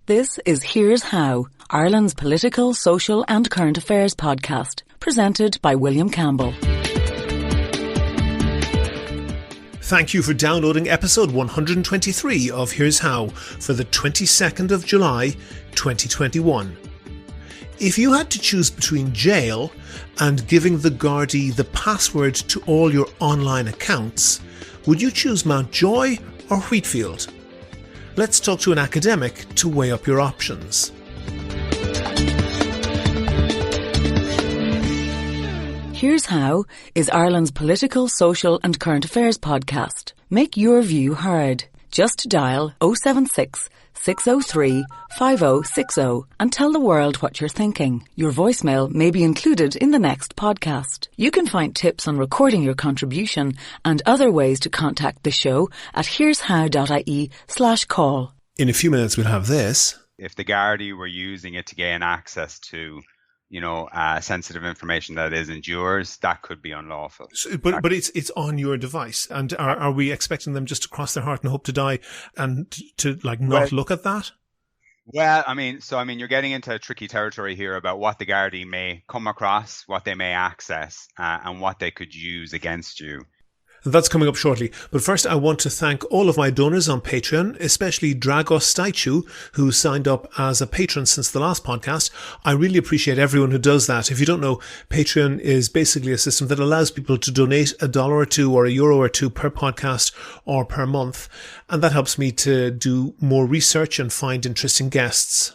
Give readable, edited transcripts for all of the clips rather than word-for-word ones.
This is Here's How, Ireland's political, social and current affairs podcast, presented by William Campbell. Thank you for downloading episode 123 of Here's How for the 22nd of July 2021. If you had to choose between jail and giving the Gardaí the password to all your online accounts, would you choose Mountjoy or Wheatfield? Let's talk to an academic to weigh up your options. Here's How is Ireland's political, social and current affairs podcast. Make your view heard. Just dial 076 603 5060 and tell the world what you're thinking. Your voicemail may be included in the next podcast. You can find tips on recording your contribution and other ways to contact the show at here'show.ie/call. In a few minutes we'll have this. If the Gardaí were using it to gain access to sensitive information that isn't yours, that could be unlawful. But it's on your device, and are we expecting them just to cross their heart and hope to die and to not look at that? Well, you're getting into tricky territory here about what the Gardaí may come across, what they may access, and what they could use against you. That's coming up shortly. But first, I want to thank all of my donors on Patreon, especially Dragos Staichu, who signed up as a patron since the last podcast. I really appreciate everyone who does that. If you don't know, Patreon is basically a system that allows people to donate $1 or $2 or €1 or $2 per podcast or per month. And that helps me to do more research and find interesting guests.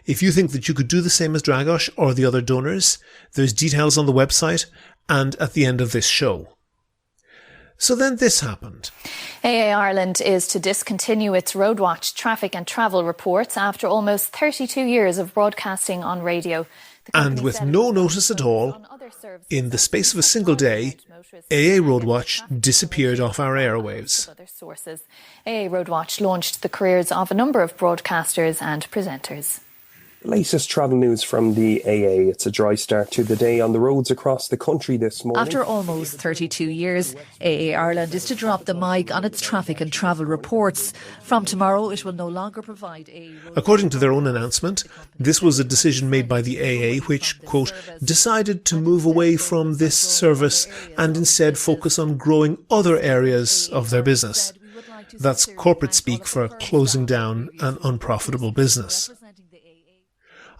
If you think that you could do the same as Dragos or the other donors, there's details on the website and at the end of this show. So then this happened. AA Ireland is to discontinue its Roadwatch traffic and travel reports after almost 32 years of broadcasting on radio. And with no notice at all, in the space of a single day, AA Roadwatch disappeared off our airwaves. AA Roadwatch launched the careers of a number of broadcasters and presenters. Latest travel news from the AA. It's a dry start to the day on the roads across the country this morning. After almost 32 years, AA Ireland is to drop the mic on its traffic and travel reports. From tomorrow, it will no longer provide a... According to their own announcement, this was a decision made by the AA which, quote, decided to move away from this service and instead focus on growing other areas of their business. That's corporate speak for closing down an unprofitable business.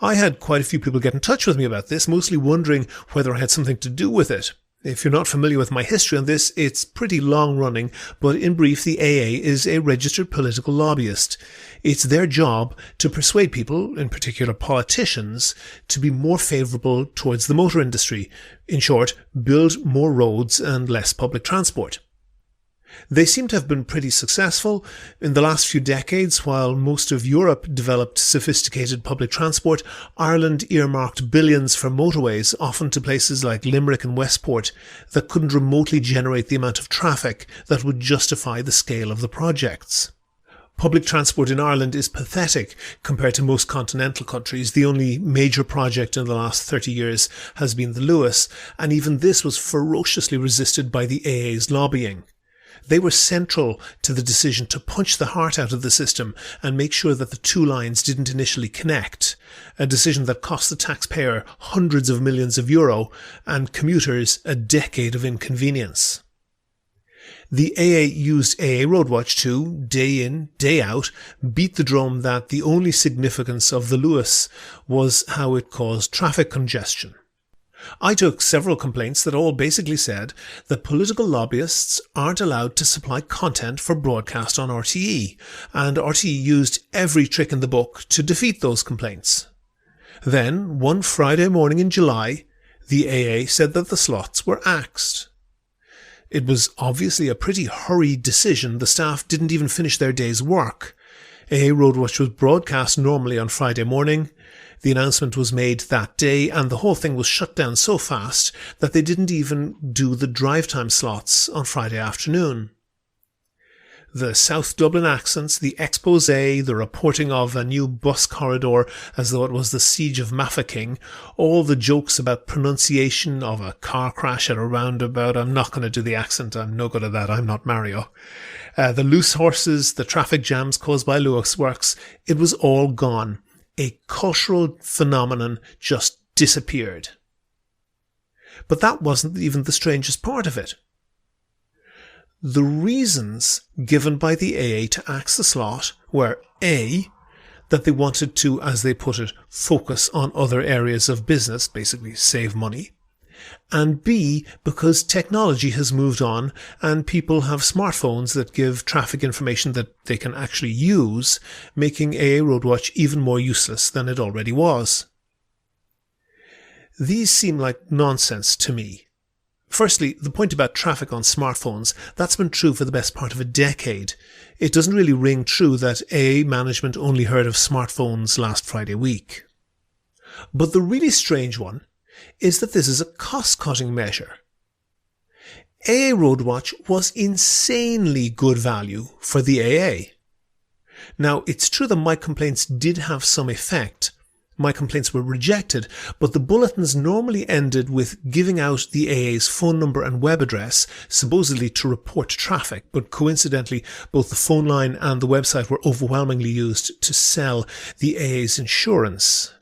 I had quite a few people get in touch with me about this, mostly wondering whether I had something to do with it. If you're not familiar with my history on this, it's pretty long running, but in brief, the AA is a registered political lobbyist. It's their job to persuade people, in particular politicians, to be more favourable towards the motor industry. In short, build more roads and less public transport. They seem to have been pretty successful. In the last few decades, while most of Europe developed sophisticated public transport, Ireland earmarked billions for motorways, often to places like Limerick and Westport, that couldn't remotely generate the amount of traffic that would justify the scale of the projects. Public transport in Ireland is pathetic compared to most continental countries. The only major project in the last 30 years has been the Luas, and even this was ferociously resisted by the AA's lobbying. They were central to the decision to punch the heart out of the system and make sure that the two lines didn't initially connect, a decision that cost the taxpayer hundreds of millions of euro and commuters a decade of inconvenience. The AA used AA Roadwatch to, day in, day out, beat the drum that the only significance of the Luas was how it caused traffic congestion. I took several complaints that all basically said that political lobbyists aren't allowed to supply content for broadcast on RTE, and RTE used every trick in the book to defeat those complaints. Then, one Friday morning in July, the AA said that the slots were axed. It was obviously a pretty hurried decision. The staff didn't even finish their day's work. AA Roadwatch was broadcast normally on Friday morning. The announcement was made that day, and the whole thing was shut down so fast that they didn't even do the drive time slots on Friday afternoon. The South Dublin accents, the exposé, the reporting of a new bus corridor as though it was the siege of Mafeking, all the jokes about pronunciation of a car crash at a roundabout. I'm not going to do the accent. I'm no good at that. I'm not Mario. The loose horses, the traffic jams caused by Lewis Works. It was all gone. A cultural phenomenon just disappeared. But that wasn't even the strangest part of it. The reasons given by the AA to axe the slot were A, that they wanted to, as they put it, focus on other areas of business, basically save money, and B, because technology has moved on and people have smartphones that give traffic information that they can actually use, making AA Roadwatch even more useless than it already was. These seem like nonsense to me. Firstly, the point about traffic on smartphones, that's been true for the best part of a decade. It doesn't really ring true that AA management only heard of smartphones last Friday week. But the really strange one is that this is a cost-cutting measure. AA Roadwatch was insanely good value for the AA. Now, it's true that my complaints did have some effect. My complaints were rejected, but the bulletins normally ended with giving out the AA's phone number and web address, supposedly to report traffic, but coincidentally, both the phone line and the website were overwhelmingly used to sell the AA's insurance.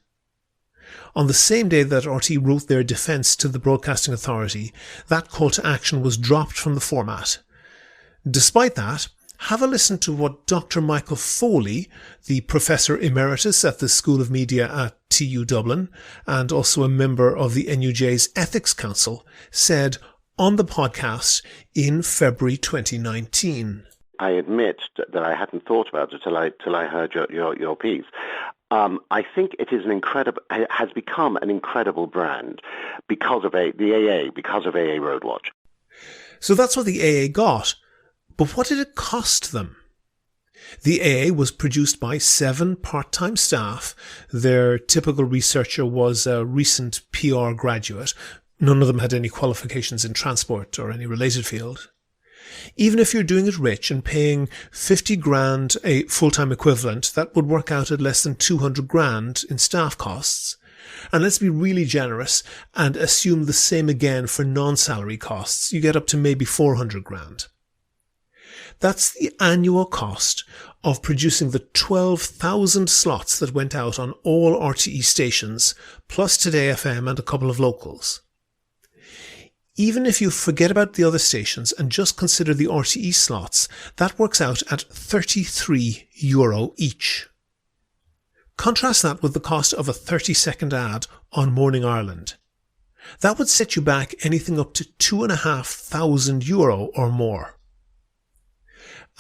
On the same day that RT wrote their defence to the Broadcasting Authority, that call to action was dropped from the format. Despite that, have a listen to what Dr. Michael Foley, the Professor Emeritus at the School of Media at TU Dublin, and also a member of the NUJ's Ethics Council, said on the podcast in February 2019. I admit that I hadn't thought about it till I heard your piece. I think it has become an incredible brand because of the AA, because of AA Roadwatch. So that's what the AA got. But what did it cost them? The AA was produced by 7 part-time staff. Their typical researcher was a recent PR graduate. None of them had any qualifications in transport or any related field. Even if you're doing it rich and paying 50 grand a full-time equivalent, that would work out at less than 200 grand in staff costs. And let's be really generous and assume the same again for non-salary costs. You get up to maybe 400 grand. That's the annual cost of producing the 12,000 slots that went out on all RTE stations, plus Today FM and a couple of locals. Even if you forget about the other stations and just consider the RTE slots, that works out at €33 each. Contrast that with the cost of a 30-second ad on Morning Ireland. That would set you back anything up to €2,500 or more.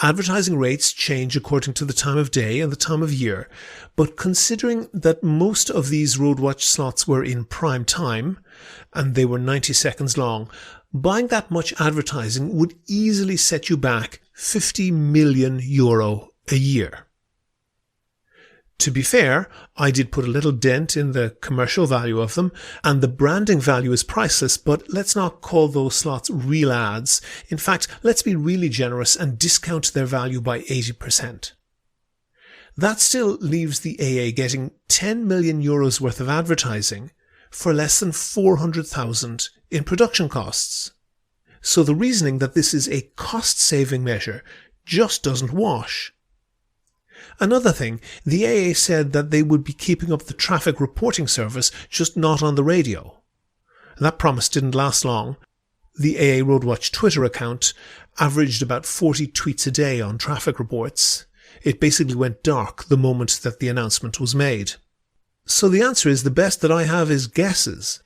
Advertising rates change according to the time of day and the time of year, but considering that most of these Roadwatch slots were in prime time, and they were 90 seconds long, buying that much advertising would easily set you back €50 million a year. To be fair, I did put a little dent in the commercial value of them, and the branding value is priceless, but let's not call those slots real ads. In fact, let's be really generous and discount their value by 80%. That still leaves the AA getting €10 million worth of advertising for less than 400,000 in production costs. So the reasoning that this is a cost-saving measure just doesn't wash. Another thing, the AA said that they would be keeping up the traffic reporting service, just not on the radio. And that promise didn't last long. The AA Roadwatch Twitter account averaged about 40 tweets a day on traffic reports. It basically went dark the moment that the announcement was made. So the answer is the best that I have is guesses.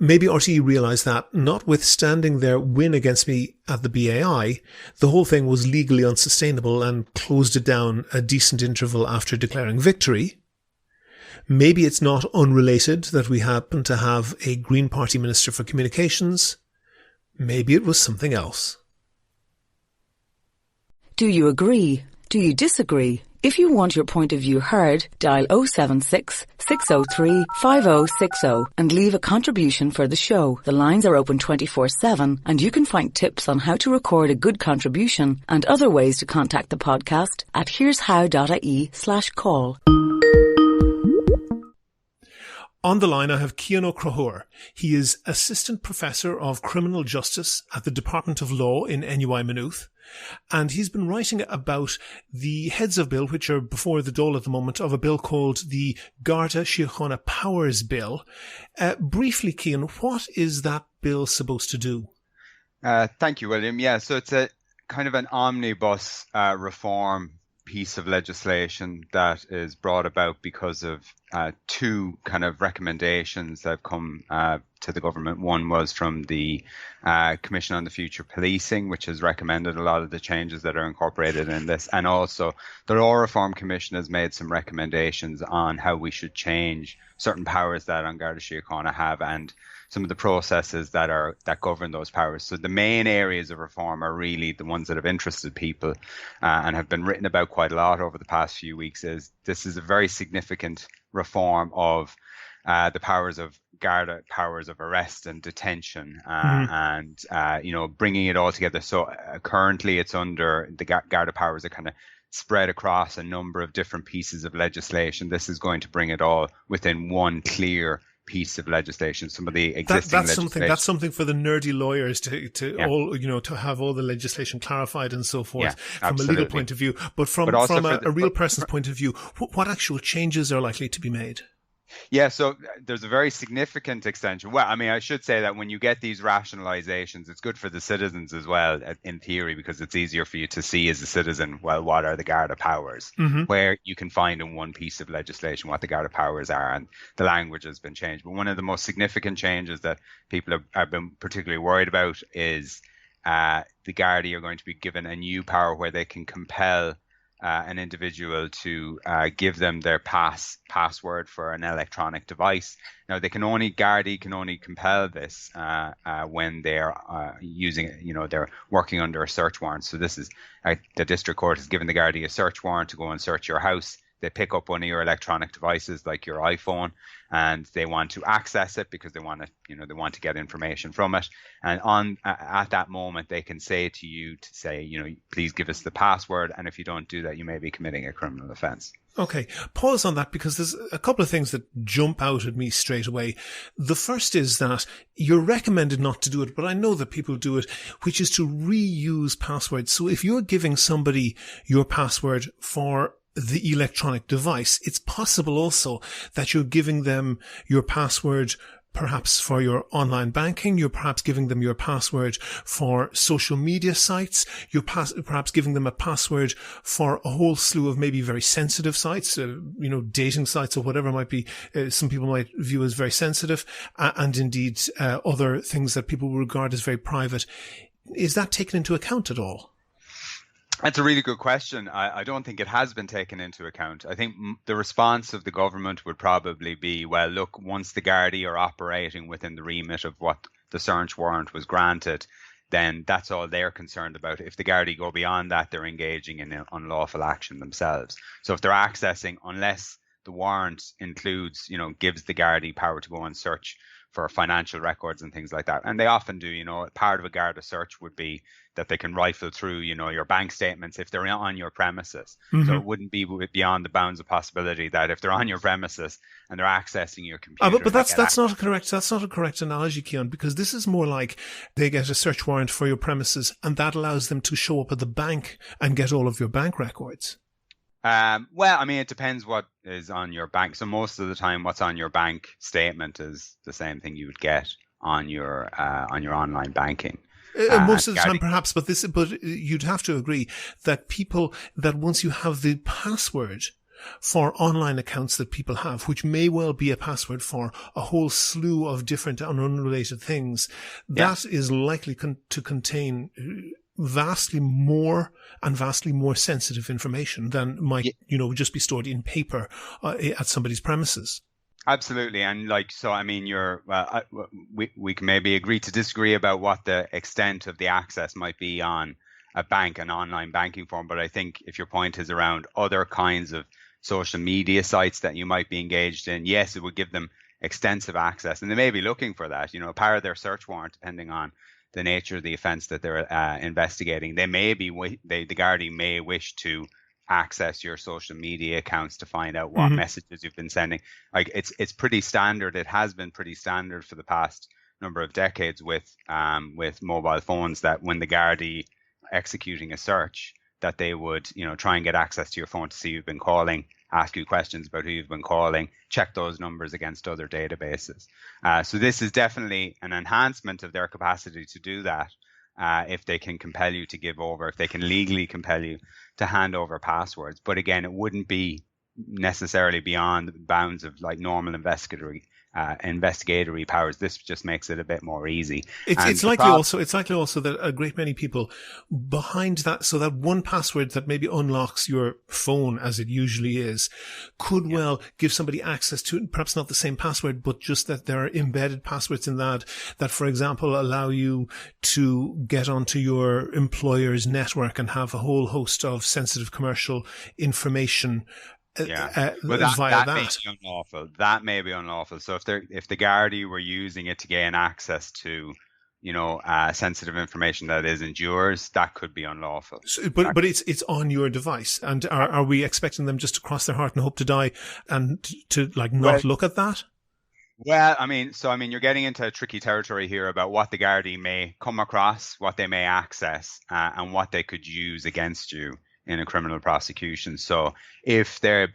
Maybe RTE realised that, notwithstanding their win against me at the BAI, the whole thing was legally unsustainable and closed it down a decent interval after declaring victory. Maybe it's not unrelated that we happen to have a Green Party Minister for Communications. Maybe it was something else. Do you agree? Do you disagree? If you want your point of view heard, dial 076 603 5060 and leave a contribution for the show. The lines are open 24/7 and you can find tips on how to record a good contribution and other ways to contact the podcast at here'show.ie/call. On the line, I have Cian O'Crohor. He is Assistant Professor of Criminal Justice at the Department of Law in NUI Maynooth. And he's been writing about the heads of bill, which are before the Dáil at the moment, of a bill called the Garda Síochána Powers Bill. Briefly, Cian, what is that bill supposed to do? Thank you, William. Yeah, so it's a kind of an omnibus reform piece of legislation that is brought about because of two kind of recommendations that have come to the government. One was from the Commission on the Future Policing, which has recommended a lot of the changes that are incorporated in this. And also the Law Reform Commission has made some recommendations on how we should change certain powers that An Garda Síochána have and some of the processes that govern those powers. So the main areas of reform are really the ones that have interested people and have been written about quite a lot over the past few weeks. This is a very significant reform of the powers of Garda, powers of arrest and detention, and bringing it all together. So currently it's under the Garda powers are kind of spread across a number of different pieces of legislation. This is going to bring it all within one clear piece of legislation. Some of the existing legislation. That's something for the nerdy lawyers to have all the legislation clarified and so forth from a legal point of view. But from a real person's point of view, what actual changes are likely to be made? Yeah, so there's a very significant extension. Well, I mean, I should say that when you get these rationalizations, it's good for the citizens as well, in theory, because it's easier for you to see as a citizen, well, what are the Garda powers, where you can find in one piece of legislation what the Garda powers are, and the language has been changed. But one of the most significant changes that people have been particularly worried about is the Garda are going to be given a new power where they can compel an individual to give them their password for an electronic device. Now, Gardaí can only compel this when they're using it, they're working under a search warrant. So this is, the district court has given the Gardaí a search warrant to go and search your house. They pick up one of your electronic devices like your iPhone and they want to access it because they want to get information from it. And at that moment, they can say to you please give us the password. And if you don't do that, you may be committing a criminal offence. Okay, pause on that because there's a couple of things that jump out at me straight away. The first is that you're recommended not to do it, but I know that people do it, which is to reuse passwords. So if you're giving somebody your password for the electronic device, it's possible also that you're giving them your password perhaps for your online banking, you're perhaps giving them your password for social media sites, you're perhaps giving them a password for a whole slew of maybe very sensitive sites, dating sites or whatever might be, some people might view as very sensitive, and indeed other things that people will regard as very private. Is that taken into account at all? That's a really good question. I don't think it has been taken into account. I think the response of the government would probably be, well, look, once the Gardaí are operating within the remit of what the search warrant was granted, then that's all they're concerned about. If the Gardaí go beyond that, they're engaging in unlawful action themselves. So if they're accessing, unless the warrant includes, gives the Gardaí power to go and search for financial records and things like that. And they often do, part of a Garda search would be that they can rifle through, your bank statements if they're on your premises. So it wouldn't be beyond the bounds of possibility that if they're on your premises and they're accessing your computer. But that's not a correct analogy, Cian, because this is more like they get a search warrant for your premises and that allows them to show up at the bank and get all of your bank records. Well, I mean, it depends what is on your bank. So most of the time, what's on your bank statement is the same thing you would get on your online banking. Most of the time, perhaps, but you'd have to agree that once you have the password for online accounts that people have, which may well be a password for a whole slew of different and unrelated things, that is likely to contain vastly more sensitive information than might, just be stored in paper at somebody's premises. Absolutely. And we can maybe agree to disagree about what the extent of the access might be on a bank, an online banking form. But I think if your point is around other kinds of social media sites that you might be engaged in, yes, it would give them extensive access, and they may be looking for that. Part of their search warrant, depending on the nature of the offence that they're investigating, the Gardaí may wish to access your social media accounts to find out what messages you've been sending. Like it's pretty standard. It has been pretty standard for the past number of decades with mobile phones, that when the Gardaí executing a search, that they would try and get access to your phone to see who've been calling, ask you questions about who you've been calling, check those numbers against other databases. So this is definitely an enhancement of their capacity to do that. If they can compel you to give over, if they can legally compel you to hand over passwords. But again, it wouldn't be necessarily beyond the bounds of like normal investigatory powers. This just makes it a bit more easy. It's likely also that a great many people behind that, so that one password that maybe unlocks your phone, as it usually is, could well give somebody access to it, perhaps not the same password, but just that there are embedded passwords in that, for example, allow you to get onto your employer's network and have a whole host of sensitive commercial information that may be unlawful. That may be unlawful. So if the Gardaí were using it to gain access to, sensitive information that isn't yours, that could be unlawful. So, but it's on your device, and are we expecting them just to cross their heart and hope to die and to not look at that? Well, you're getting into tricky territory here about what the Gardaí may come across, what they may access, and what they could use against you in a criminal prosecution. So if their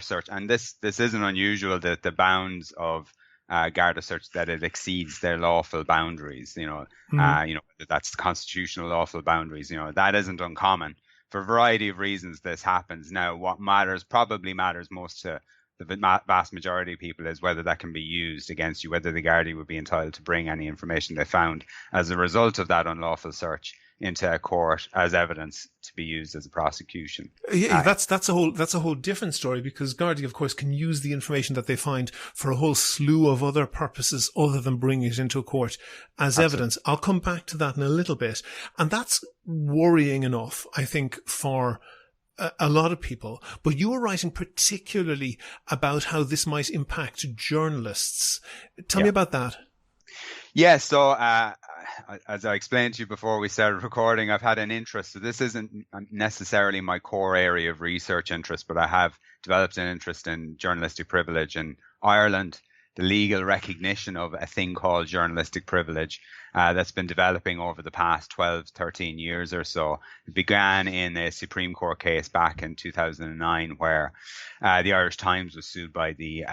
search, and this isn't unusual, that the bounds of Garda search, that it exceeds their lawful boundaries, that's constitutional lawful boundaries, that isn't uncommon. For a variety of reasons this happens. Now, what probably matters most to the vast majority of people is whether that can be used against you, whether the Gardaí would be entitled to bring any information they found as a result of that unlawful search into a court as evidence to be used as a prosecution. Yeah, that's a whole different story, because Gardaí, of course, can use the information that they find for a whole slew of other purposes other than bringing it into a court as evidence. I'll come back to that in a little bit, and that's worrying enough, I think, for a lot of people. But you were writing particularly about how this might impact journalists. Tell me about that. Yeah, so as I explained to you before we started recording, I've had an interest. So this isn't necessarily my core area of research interest, but I have developed an interest in journalistic privilege in Ireland, the legal recognition of a thing called journalistic privilege that's been developing over the past 12, 13 years or so. It began in a Supreme Court case back in 2009, where the Irish Times was sued by the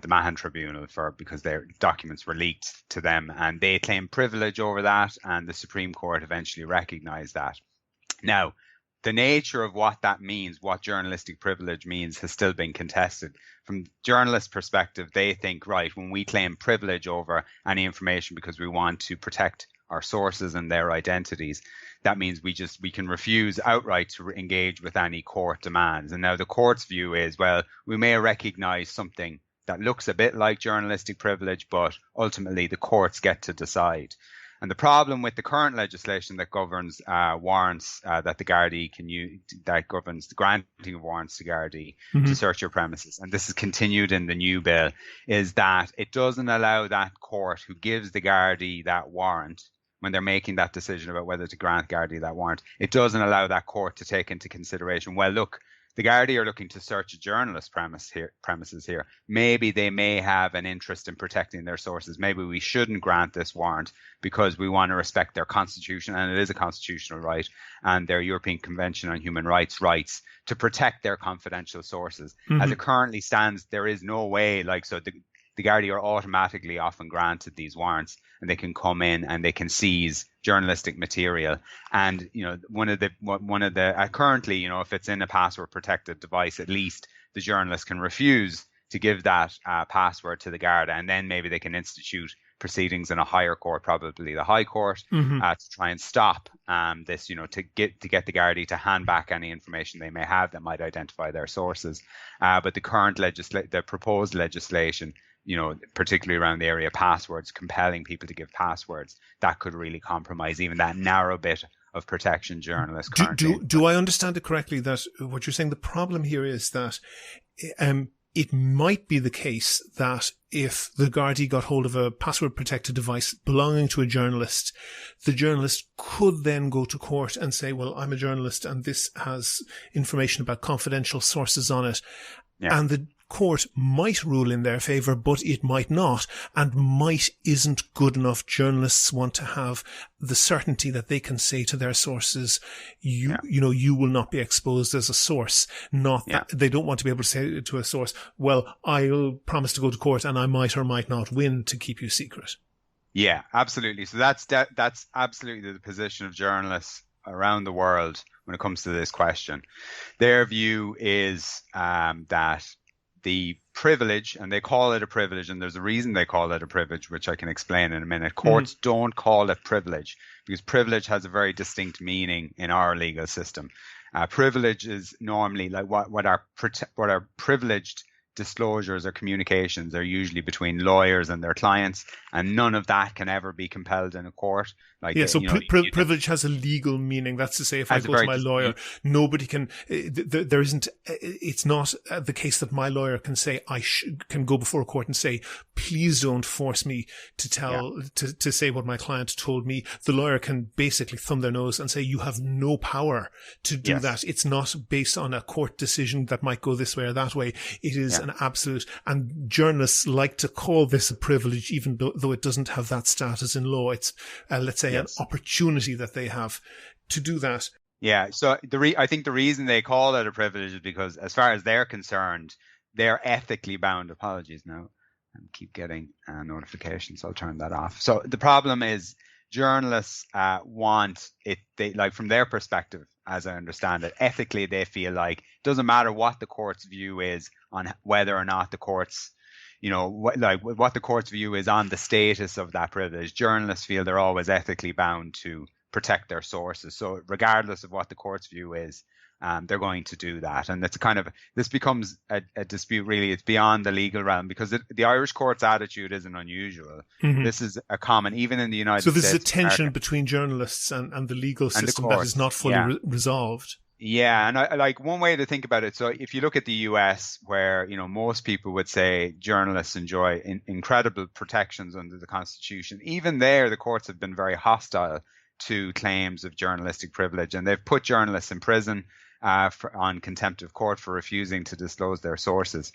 Mahon Tribunal because their documents were leaked to them, and they claimed privilege over that, and the Supreme Court eventually recognized that. Now, the nature of what that means, what journalistic privilege means, has still been contested. From journalists' perspective, they think, right, when we claim privilege over any information because we want to protect our sources and their identities, that means we can refuse outright to engage with any court demands. And now the court's view is, well, we may recognize something that looks a bit like journalistic privilege, but ultimately the courts get to decide. And the problem with the current legislation that governs warrants that the Gardaí can use, that governs the granting of warrants to Gardaí to search your premises, and this is continued in the new bill, is that it doesn't allow that court who gives the Gardaí that warrant, when they're making that decision about whether to grant Gardaí that warrant, it doesn't allow that court to take into consideration, well, look, the Gardaí are looking to search a journalist premises here. Maybe they may have an interest in protecting their sources. Maybe we shouldn't grant this warrant because we want to respect their constitution, and it is a constitutional right, and their European Convention on Human Rights to protect their confidential sources. As it currently stands, there is no way, the Gardaí are automatically often granted these warrants, and they can come in and they can seize journalistic material. And currently, if it's in a password protected device, at least the journalist can refuse to give that password to the Garda, and then maybe they can institute proceedings in a higher court, probably the High Court, to try and stop this, to get the Gardaí to hand back any information they may have that might identify their sources. But the current the proposed legislation, particularly around the area of passwords, compelling people to give passwords, that could really compromise even that narrow bit of protection journalists currently. Do I understand it correctly that what you're saying, the problem here is that it might be the case that if the Gardaí got hold of a password-protected device belonging to a journalist, the journalist could then go to court and say, well, I'm a journalist and this has information about confidential sources on it. Yeah. And the court might rule in their favour, but it might not, and might isn't good enough. Journalists want to have the certainty that they can say to their sources, you will not be exposed as a source. Not that they don't want to be able to say to a source, well, I'll promise to go to court and I might or might not win to keep you secret. Yeah, absolutely. So that's absolutely the position of journalists around the world when it comes to this question. Their view is that the privilege, and they call it a privilege, and there's a reason they call it a privilege, which I can explain in a minute. Courts don't call it privilege because privilege has a very distinct meaning in our legal system. Privilege is normally like what are privileged disclosures or communications are usually between lawyers and their clients, and none of that can ever be compelled in a court. Privilege has a legal meaning. That's to say, if I go to my lawyer, nobody can. There isn't. It's not the case that my lawyer can say can go before a court and say, please don't force me to tell to say what my client told me. The lawyer can basically thumb their nose and say, you have no power to do that. It's not based on a court decision that might go this way or that way. It is an absolute, and journalists like to call this a privilege, even though it doesn't have that status in law. It's, let's say, an opportunity that they have to do that. Yeah, so I think the reason they call it a privilege is because, as far as they're concerned, they're ethically bound. Apologies now, I keep getting notifications. I'll turn that off. So the problem is journalists want it. They from their perspective, as I understand it, ethically they feel like it doesn't matter what the court's view is on whether or not the court's, what the court's view is on the status of that privilege. Journalists feel they're always ethically bound to protect their sources. So regardless of what the court's view is, they're going to do that. And it's this becomes a dispute, really. It's beyond the legal realm because the Irish court's attitude isn't unusual. Mm-hmm. This is a common, even in the United States. So this is a tension between journalists and the legal system that is not fully resolved. Yeah, and I one way to think about it. So if you look at the US, where most people would say journalists enjoy incredible protections under the Constitution, even there the courts have been very hostile to claims of journalistic privilege, and they've put journalists in prison on contempt of court for refusing to disclose their sources.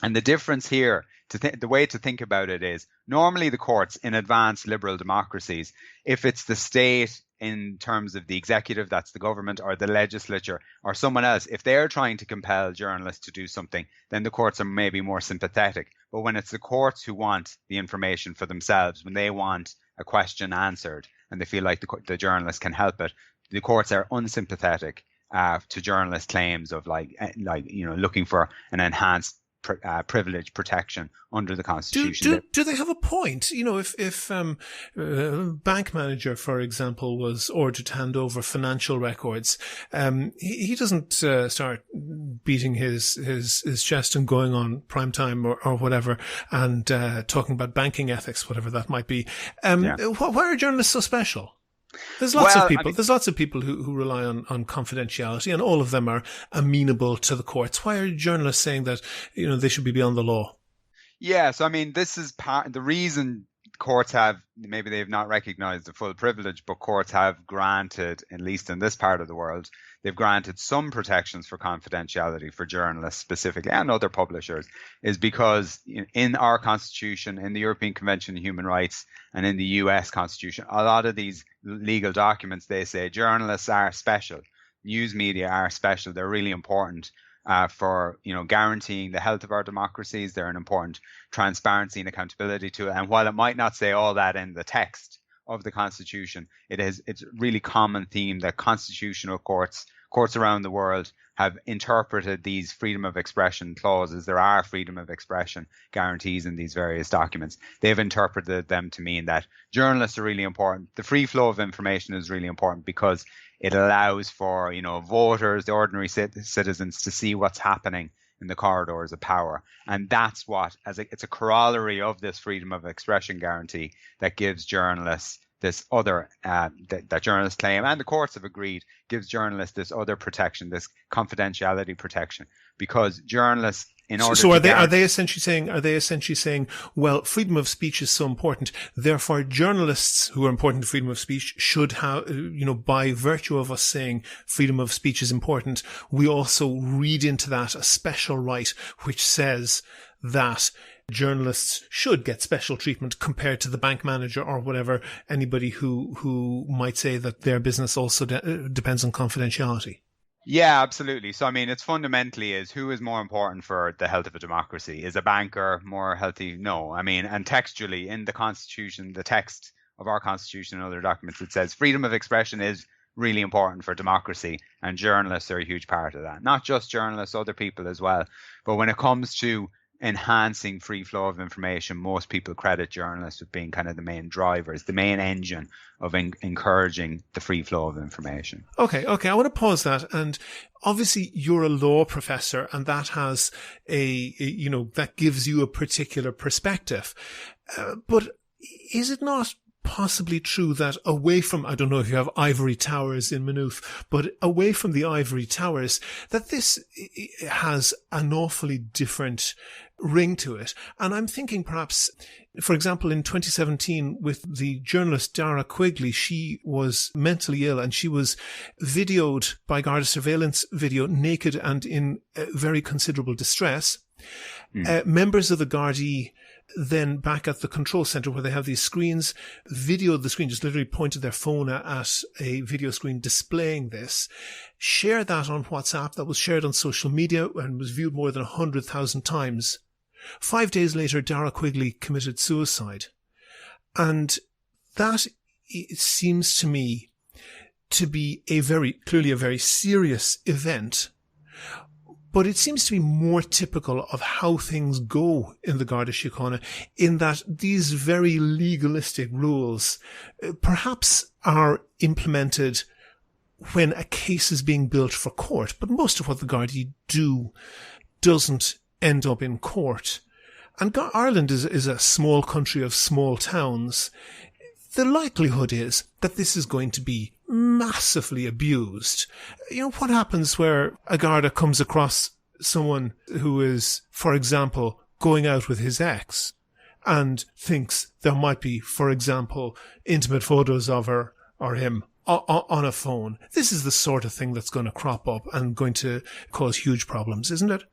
And the difference here, the way to think about it is, normally the courts in advanced liberal democracies, if it's the state in terms of the executive, that's the government, or the legislature, or someone else, if they're trying to compel journalists to do something, then the courts are maybe more sympathetic. But when it's the courts who want the information for themselves, when they want a question answered and they feel like the journalist can help it, the courts are unsympathetic to journalist claims of looking for an enhanced privilege protection under the Constitution. Do they have a point? If a bank manager, for example, was ordered to hand over financial records, he doesn't start beating his chest and going on prime time or whatever and talking about banking ethics, whatever that might be. Why are journalists so special? There's lots of people. There's lots of people who rely on confidentiality, and all of them are amenable to the courts. Why are journalists saying that they should be beyond the law? Yeah, so this is the reason courts have, maybe they've not recognized the full privilege, but courts have granted, at least in this part of the world, they've granted some protections for confidentiality for journalists specifically and other publishers, is because in our Constitution, in the European Convention on Human Rights, and in the US Constitution, a lot of these legal documents, they say journalists are special, news media are special, they're really important for guaranteeing the health of our democracies. They're an important transparency and accountability to it. And while it might not say all that in the text of the Constitution, it's a really common theme that constitutional courts around the world have interpreted these freedom of expression clauses. There are freedom of expression guarantees in these various documents. They've interpreted them to mean that journalists are really important. The free flow of information is really important because it allows for, voters, the ordinary citizens, to see what's happening in the corridors of power. And that's what, it's a corollary of this freedom of expression guarantee that gives journalists this other, that journalists claim, and the courts have agreed, gives journalists this other protection, this confidentiality protection, because journalists, in order so to are they essentially saying, well, freedom of speech is so important, therefore journalists who are important to freedom of speech should have, by virtue of us saying freedom of speech is important, we also read into that a special right which says that journalists should get special treatment compared to the bank manager or whatever, anybody who might say that their business also depends on confidentiality? Yeah, absolutely. So, I mean, it's fundamentally is who is more important for the health of a democracy? Is a banker more healthy? No. I mean, and textually in the Constitution, the text of our Constitution and other documents, it says freedom of expression is really important for democracy, and journalists are a huge part of that. Not just journalists, other people as well. But when it comes to enhancing free flow of information, most people credit journalists with being kind of the main drivers, the main engine of encouraging the free flow of information. Okay. I want to pause that. And obviously you're a law professor, and that has that gives you a particular perspective. But is it not possibly true that away from, I don't know if you have ivory towers in Maynooth, but away from the ivory towers, that this has an awfully different ring to it? And I'm thinking perhaps, for example, in 2017 with the journalist Dara Quigley, she was mentally ill and she was videoed by Garda surveillance video naked and in very considerable distress. Members of the Gardaí then back at the control centre where they have these screens, videoed the screen, just literally pointed their phone at a video screen displaying this, shared that on WhatsApp, that was shared on social media and was viewed more than 100,000 times. 5 days later, Dara Quigley committed suicide. And that, it seems to me, to be clearly a very serious event. But it seems to be more typical of how things go in the Garda Síochána, in that these very legalistic rules perhaps are implemented when a case is being built for court. But most of what the Gardaí do doesn't end up in court. And Ireland is a small country of small towns. The likelihood is that this is going to be massively abused. What happens where a Garda comes across someone who is, for example, going out with his ex and thinks there might be, for example, intimate photos of her or him on a phone? This is the sort of thing that's going to crop up and going to cause huge problems, isn't it?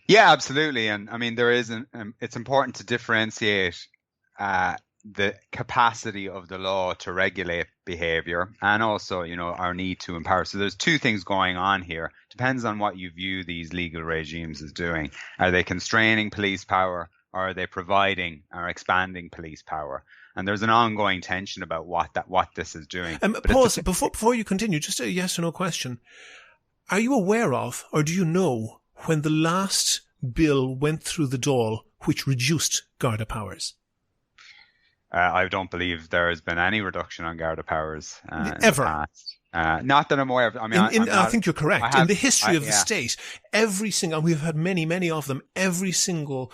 Yeah, absolutely. And I mean, it's important to differentiate the capacity of the law to regulate behavior and also, our need to empower. So there's two things going on here. Depends on what you view these legal regimes as doing. Are they constraining police power, or are they providing or expanding police power? And there's an ongoing tension about what this is doing. Pause, before you continue, just a yes or no question. Are you aware of, or do you know, when the last bill went through the Dáil which reduced Garda powers? I don't believe there has been any reduction on Garda powers ever. Not that I'm aware of. I mean, I think you're correct. In the history of the state, every single, and we've had many of them, every single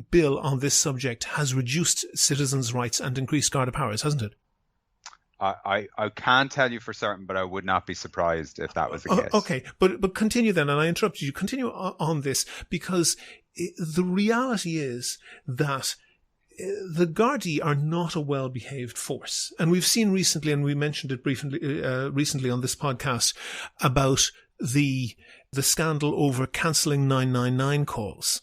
bill on this subject has reduced citizens' rights and increased Garda powers, hasn't it? I can't tell you for certain, but I would not be surprised if that was the case. Okay, but continue then, and I interrupted you. Continue on this, because the reality is that the Gardaí are not a well-behaved force. And we've seen recently, and we mentioned it briefly recently on this podcast, about the scandal over cancelling 999 calls.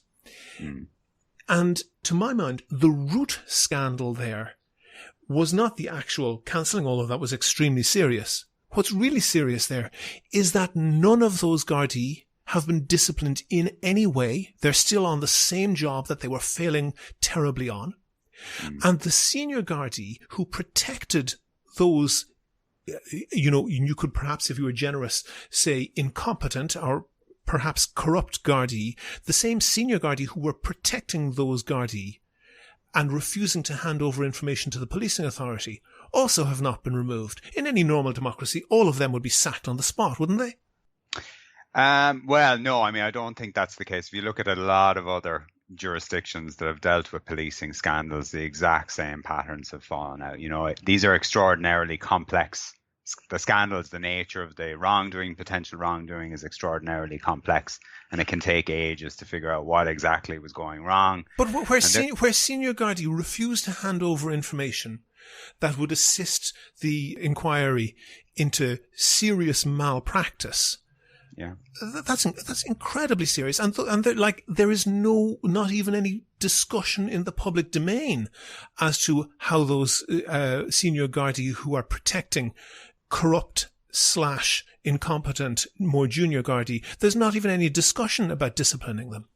And to my mind, the root scandal there was not the actual cancelling, although that was extremely serious. What's really serious there is that none of those Gardaí have been disciplined in any way. They're still on the same job that they were failing terribly on. And the senior Gardaí who protected those, you could perhaps, if you were generous, say incompetent or perhaps corrupt Gardaí, the same senior Gardaí who were protecting those Gardaí and refusing to hand over information to the policing authority also have not been removed. In any normal democracy, all of them would be sacked on the spot, wouldn't they? Well, no, I mean, I don't think that's the case. If you look at a lot of other jurisdictions that have dealt with policing scandals, the exact same patterns have fallen out. You know, these are extraordinarily complex. The scandals, the nature of the wrongdoing, potential wrongdoing is extraordinarily complex, and it can take ages to figure out what exactly was going wrong. But where Senior Gardaí refused to hand over information that would assist the inquiry into serious malpractice, yeah, that's incredibly serious, and there is not even any discussion in the public domain as to how those Senior Gardaí who are protecting corrupt / incompetent, more junior Gardaí, there's not even any discussion about disciplining them.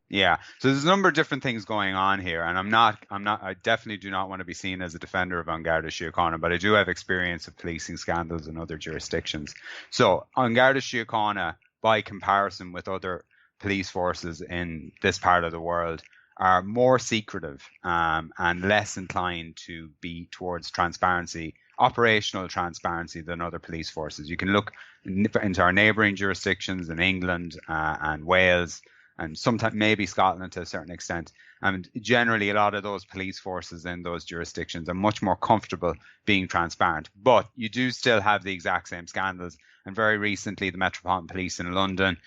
Yeah, so there's a number of different things going on here, and I definitely do not want to be seen as a defender of An Garda Síochána, but I do have experience of policing scandals in other jurisdictions. So An Garda Síochána, by comparison with other police forces in this part of the world, are more secretive and less inclined to be towards transparency, operational transparency, than other police forces. You can look into our neighbouring jurisdictions in England and Wales, and sometimes maybe Scotland to a certain extent. And generally, a lot of those police forces in those jurisdictions are much more comfortable being transparent. But you do still have the exact same scandals. And very recently, the Metropolitan Police in London,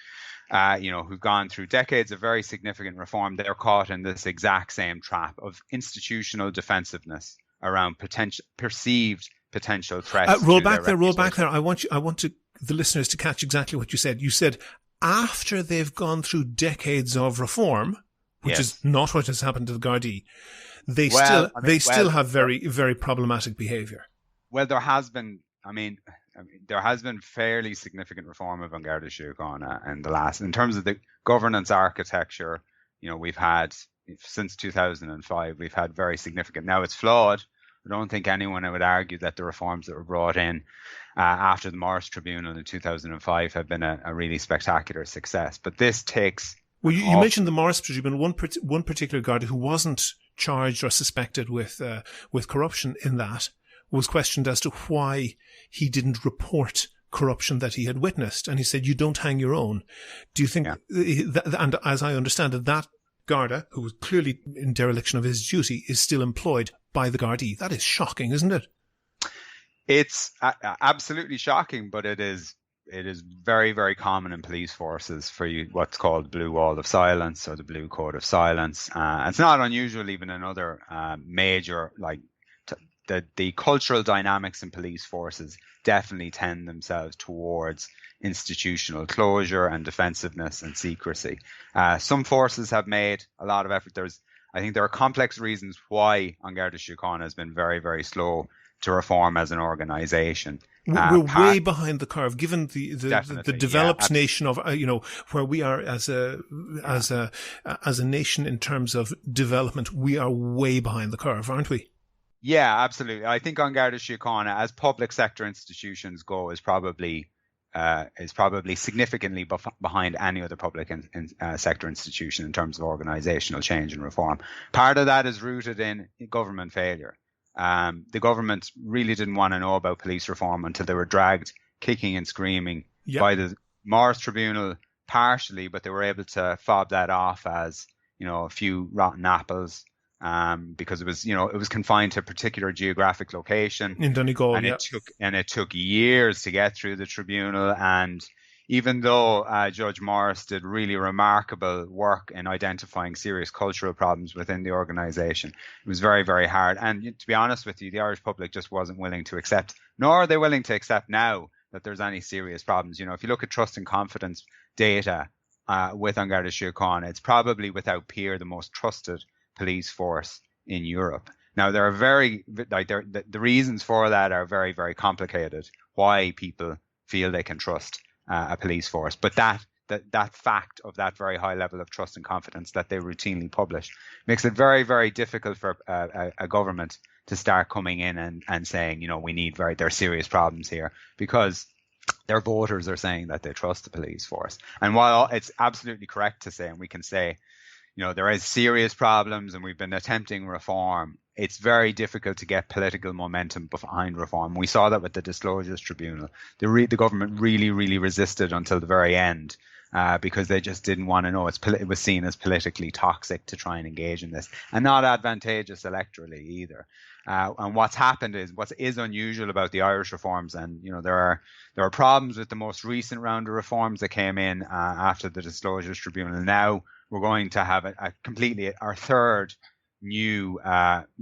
who've gone through decades of very significant reform, they're caught in this exact same trap of institutional defensiveness around perceived potential threats. Roll back there. I want the listeners to catch exactly what you said. You said, after they've gone through decades of reform, which is not what has happened to the Gardaí, they still have very, very problematic behaviour. Well, there has been fairly significant reform of An Garda Síochána in terms of the governance architecture. You know, we've had since 2005, we've had very significant. Now it's flawed. I don't think anyone would argue that the reforms that were brought in after the Morris Tribunal in 2005 have been a really spectacular success. But this takes... Well, you mentioned the Morris Tribunal. One particular Garda who wasn't charged or suspected with corruption in that was questioned as to why he didn't report corruption that he had witnessed. And he said, you don't hang your own. Do you think, and as I understand it, that Garda, who was clearly in dereliction of his duty, is still employed by the Gardaí? That is shocking, isn't it? It's absolutely shocking, but it is very, very common in police forces for what's called the blue wall of silence or the blue code of silence. It's not unusual even in other major, the cultural dynamics in police forces definitely tend themselves towards institutional closure and defensiveness and secrecy. Some forces have made a lot of effort. I think there are complex reasons why An Garda Síochána has been very, very slow to reform as an organisation. We're way behind the curve, given the developed nation of where we are as a nation in terms of development. We are way behind the curve, aren't we? Yeah, absolutely. I think An Garda Síochána, as public sector institutions go, is probably significantly behind any other public sector institution in terms of organisational change and reform. Part of that is rooted in government failure. The government really didn't want to know about police reform until they were dragged kicking and screaming by the Morris Tribunal, partially, but they were able to fob that off as, a few rotten apples. Because it was confined to a particular geographic location in Donegal, and it took years to get through the tribunal. And even though Judge Morris did really remarkable work in identifying serious cultural problems within the organisation, it was very, very hard. And to be honest with you, the Irish public just wasn't willing to accept, nor are they willing to accept now that there's any serious problems. If you look at trust and confidence data with An Garda Síochána, it's probably without peer the most trusted police force in Europe. Now, there are the reasons for that are very, very complicated, why people feel they can trust a police force. But that fact of that very high level of trust and confidence that they routinely publish makes it very, very difficult for a government to start coming in and saying, there are serious problems here, because their voters are saying that they trust the police force. And while it's absolutely correct to say, and we can say, there is serious problems and we've been attempting reform, it's very difficult to get political momentum behind reform. We saw that with the Disclosures Tribunal. The government really, really resisted until the very end. because they just didn't want to know. It was seen as politically toxic to try and engage in this, and not advantageous electorally either. And what's happened is, what is unusual about the Irish reforms, and there are problems with the most recent round of reforms that came in after the Disclosures Tribunal. Now we're going to have our third new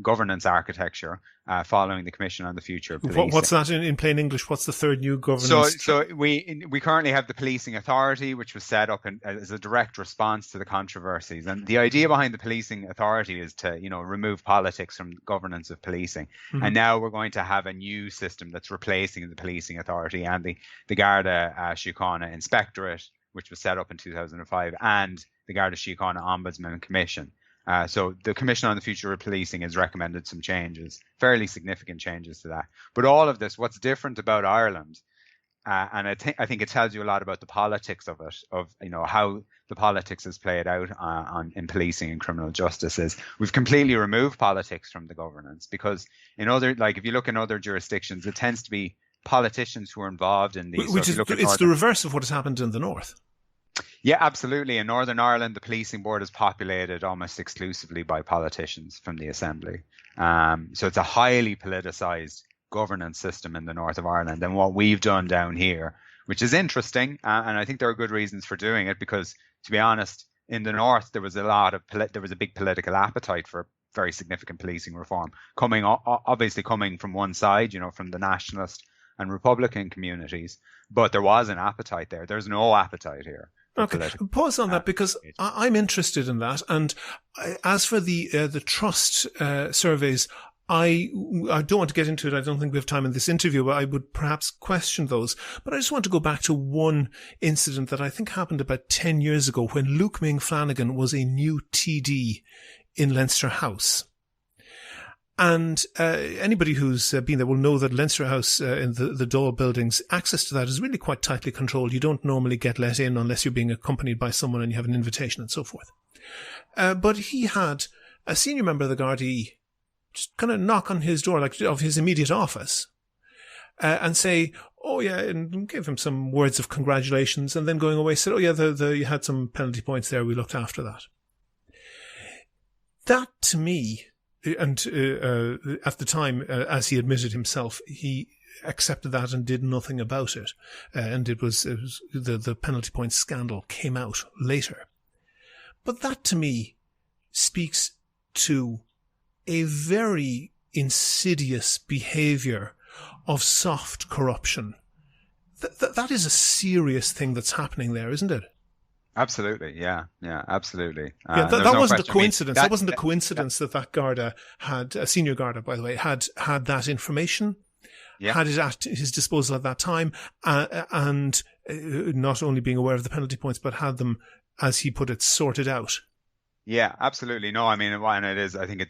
governance architecture following the Commission on the Future of Policing. What's that in plain English? What's the third new governance? So we currently have the Policing Authority, which was set up as a direct response to the controversies. And the idea behind the Policing Authority is to, remove politics from governance of policing. Mm-hmm. And now we're going to have a new system that's replacing the Policing Authority and the Garda Síochána Inspectorate, which was set up in 2005, and the Garda Síochána Ombudsman Commission. So the Commission on the Future of Policing has recommended some changes, fairly significant changes to that. But all of this, what's different about Ireland, and I think it tells you a lot about the politics of it, of how the politics has played out in policing and criminal justice, is we've completely removed politics from the governance. Because if you look in other jurisdictions, it tends to be politicians who are involved in these. It's the reverse of what has happened in the north. Yeah, absolutely. In Northern Ireland, the policing board is populated almost exclusively by politicians from the Assembly. So it's a highly politicised governance system in the north of Ireland. And what we've done down here, which is interesting, and I think there are good reasons for doing it, because, to be honest, in the north there was a big political appetite for very significant policing reform, coming from one side, from the nationalist and Republican communities, but there was an appetite there. There's no appetite here. Okay, pause on that, because I'm interested in that. And as for the trust surveys, I don't want to get into it. I don't think we have time in this interview, but I would perhaps question those. But I just want to go back to one incident that I think happened about 10 years ago, when Luke Ming Flanagan was a new TD in Leinster House. And anybody who's been there will know that Leinster House in the Dáil buildings, access to that is really quite tightly controlled. You don't normally get let in unless you're being accompanied by someone and you have an invitation and so forth. But he had a senior member of the Gardaí just kind of knock on his door, of his immediate office, and say, oh yeah, and give him some words of congratulations, and then going away said, oh yeah, you had some penalty points there, we looked after that. That, to me, and at the time, as he admitted himself, he accepted that and did nothing about it. And it was the penalty point scandal came out later. But that, to me, speaks to a very insidious behaviour of soft corruption. That is a serious thing that's happening there, isn't it? Absolutely, yeah, absolutely. That wasn't a coincidence. That wasn't a coincidence that Garda had, a senior Garda, by the way, had that information, had it at his disposal at that time, and not only being aware of the penalty points, but had them, as he put it, sorted out. Yeah, absolutely. No, I mean, and it is. I think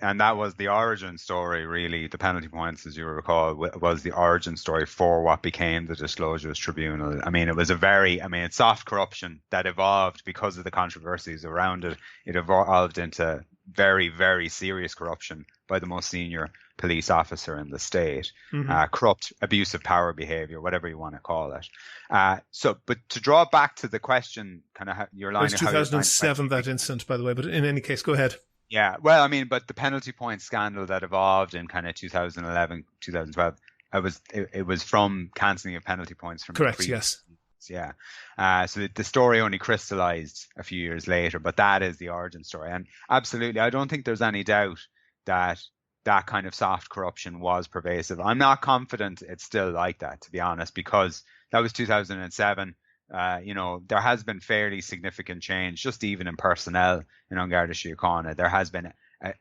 and that was the origin story, really. The penalty points, as you recall, was the origin story for what became the Disclosures Tribunal. I mean, it's soft corruption that evolved because of the controversies around it. It evolved into very, very serious corruption by the most senior police officer in the state. Mm-hmm. Corrupt, abusive power behaviour, whatever you want to call it. But to draw back to the question, kind of your line. It was 2007, that incident, by the way. But in any case, go ahead. Yeah, well, I mean, but the penalty point scandal that evolved in kind of 2011, 2012, it was from cancelling of penalty points from. Correct. Yes. Yeah. So the story only crystallized a few years later, but that is the origin story. And absolutely, I don't think there's any doubt that kind of soft corruption was pervasive. I'm not confident it's still like that, to be honest, because that was 2007. There has been fairly significant change, just even in personnel in An Garda Síochána. There has been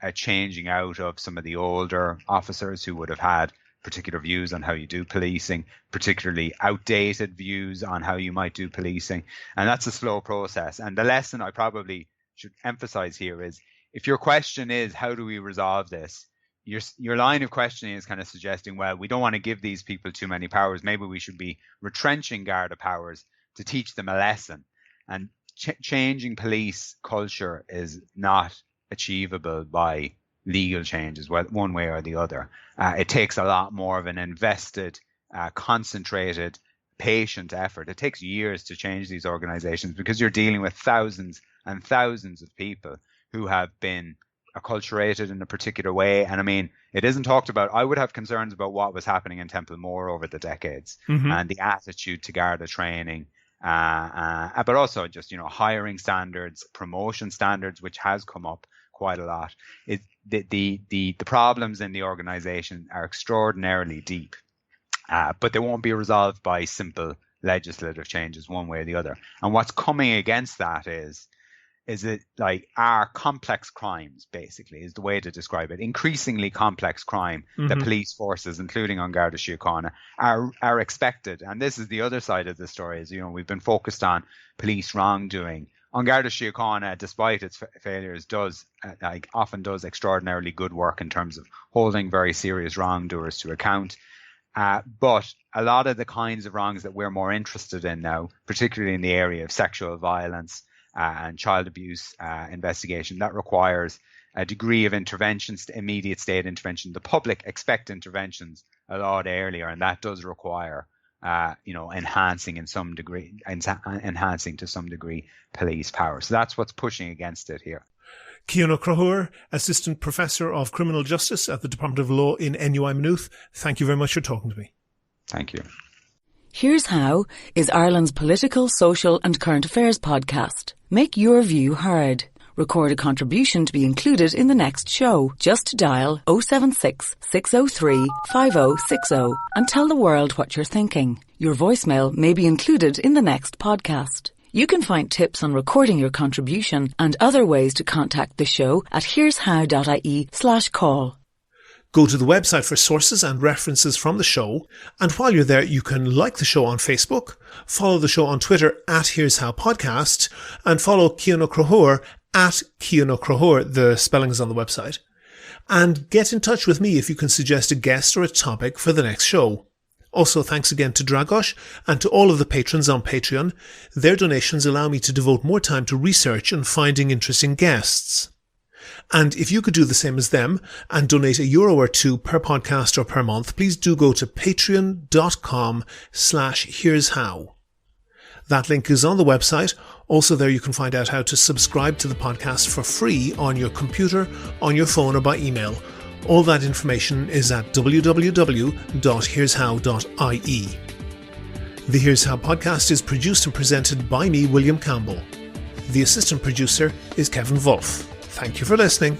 a changing out of some of the older officers who would have had particular views on how you do policing, particularly outdated views on how you might do policing. And that's a slow process. And the lesson I probably should emphasize here is, if your question is, how do we resolve this? Your line of questioning is kind of suggesting, well, we don't want to give these people too many powers. Maybe we should be retrenching Garda powers to teach them a lesson. And changing police culture is not achievable by legal changes, one way or the other. It takes a lot more of an invested, concentrated patient effort. It takes years to change these organizations because you're dealing with thousands and thousands of people who have been acculturated in a particular way. And I mean, it isn't talked about. I would have concerns about what was happening in Templemore over the decades and the attitude to Garda training, but also just, hiring standards, promotion standards, which has come up quite a lot. The problems in the organization are extraordinarily deep, but they won't be resolved by simple legislative changes one way or the other. And what's coming against that is it like our complex crimes, basically, is the way to describe it. Increasingly complex crime that police forces, including on Garda Síochána, are expected. And this is the other side of the story, is, we've been focused on police wrongdoing. On Garda Síochána, despite its failures, often does extraordinarily good work in terms of holding very serious wrongdoers to account. But a lot of the kinds of wrongs that we're more interested in now, particularly in the area of sexual violence, and child abuse investigation, that requires a degree of intervention, immediate state intervention. The public expect interventions a lot earlier, and that does require, enhancing to some degree police power. So that's what's pushing against it here. Cian O'Crohor, Assistant Professor of Criminal Justice at the Department of Law in NUI Maynooth, thank you very much for talking to me. Thank you. Here's How is Ireland's political, social and current affairs podcast. Make your view heard. Record a contribution to be included in the next show. Just dial 076 603 5060 and tell the world what you're thinking. Your voicemail may be included in the next podcast. You can find tips on recording your contribution and other ways to contact the show at here'show.ie/call. Go to the website for sources and references from the show, and while you're there, you can like the show on Facebook, follow the show on Twitter at Here's How Podcast, and follow Cian O'Crohor at Cian O'Crohor, the spelling is on the website. And get in touch with me if you can suggest a guest or a topic for the next show. Also, thanks again to Dragos and to all of the patrons on Patreon. Their donations allow me to devote more time to research and finding interesting guests. And if you could do the same as them and donate €1 or €2 per podcast or per month, please do go to patreon.com/here'show. That link is on the website. Also there you can find out how to subscribe to the podcast for free on your computer, on your phone or by email. All that information is at www.here'show.ie. The Here's How podcast is produced and presented by me, William Campbell. The assistant producer is Kevin Wolf. Thank you for listening.